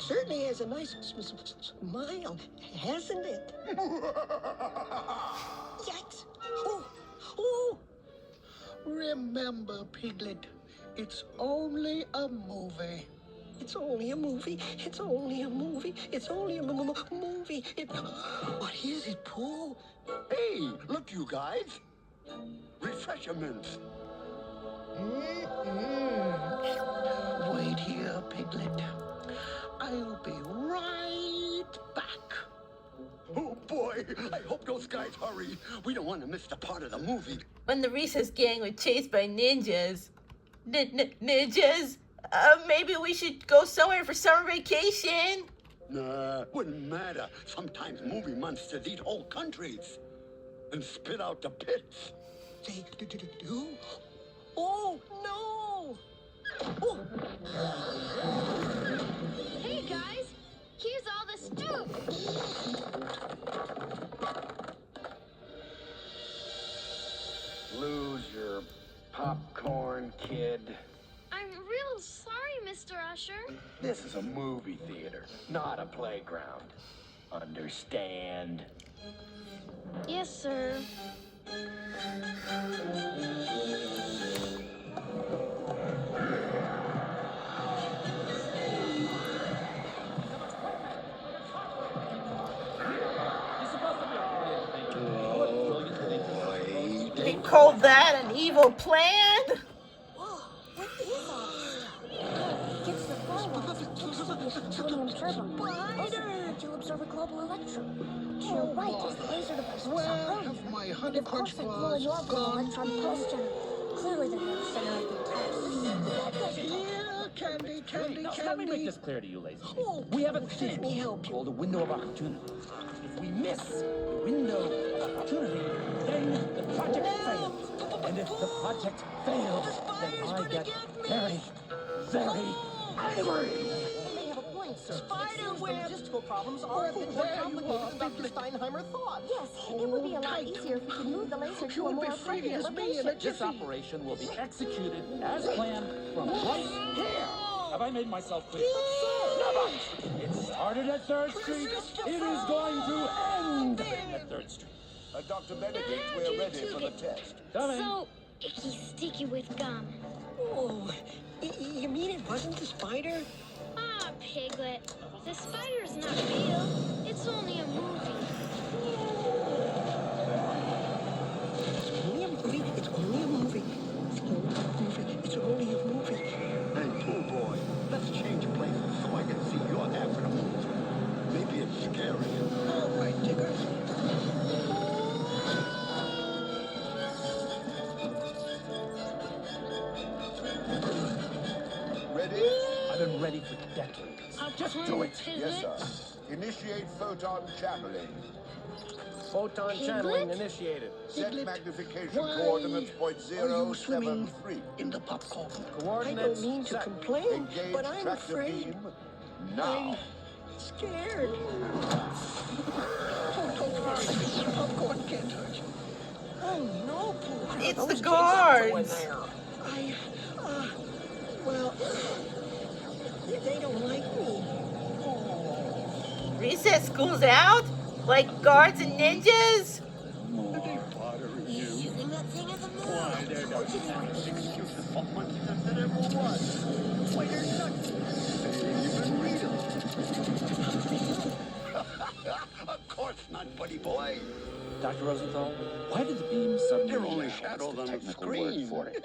certainly has a nice smile, hasn't it? Yikes! Oh, oh! Remember, Piglet, it's only a movie. It's only a movie. It's only a movie. It's only a movie. What is it, Pooh? Hey, look, you guys. Refreshments. Wait here, Piglet. I'll be right back. Oh, boy. I hope those guys hurry. We don't want to miss the part of the movie. When the recess gang were chased by ninjas. Ninjas? Maybe we should go somewhere for summer vacation. Nah, wouldn't matter. Sometimes movie monsters eat whole countries and spit out the pits. They do? Oh, no! Oh. Hey, guys! Here's all the stew! Lose your popcorn, kid. I'm real sorry, Mr. Usher. This is a movie theater, not a playground. Understand? Yes, sir. They called that an evil plan? Whoa, what is all this? Gets the firewall. Plutonium turbo. Also, to observe a global electron. To your right is the laser device. Where have my honey Of course, crunch that glowing bars orbital gone electron to? pulse generator. Clearly, the nerve center of the entire system. Here, candy, candy, Now, candy. let me make this clear to you, ladies. Oh, We have a let thing me help you. called a window of opportunity. If we miss the window of opportunity, then the project fails. And if the project fails, then I get very, very angry. You may have a point, sir. Spider web! Logistical problems are a bit more complicated than Dr. Steinheimer thought. Yes, it would be a lot easier if we could move the laser to a You'll more be free appropriate as me in a location. This jiffy. operation will be executed as planned from right here. Have I made myself clear? Never! It started at 3rd Street. It is going to end at 3rd Street. Dr. Benedict, we're ready for the test. Coming. So icky sticky with gum. Oh, you mean it wasn't the spider? Ah, Piglet. The spider's not real. It's only a movie. It's only a movie. It's only a movie. It's only a movie. It's only a movie. Hey, Pooh boy, let's change places so I can see your half of the movie. Maybe it's scary. All right, Tigger. Ready? I've been ready for decades. Just do it. Yes, sir. Initiate photon channeling. Photon channeling initiated. Set Piglet, magnification why coordinates are you swimming 0.073. in the popcorn? I Coordinates don't mean to set. complain, Engage but I'm tractor afraid. beam now. Scared. Oh, don't worry. Popcorn can't hurt you. Oh, no, Pooh. It's Those the kids guards. over there. Well, they don't like me. Recess school's out? Like guards and ninjas? Using that thing as a move. Why, they're not excuses for monsters that ever was. Why, they're not even real. Of course not, buddy boy. Dr. Rosenthal, why did the beam suddenly... They're only what's shadows the on the technical word screen. for it?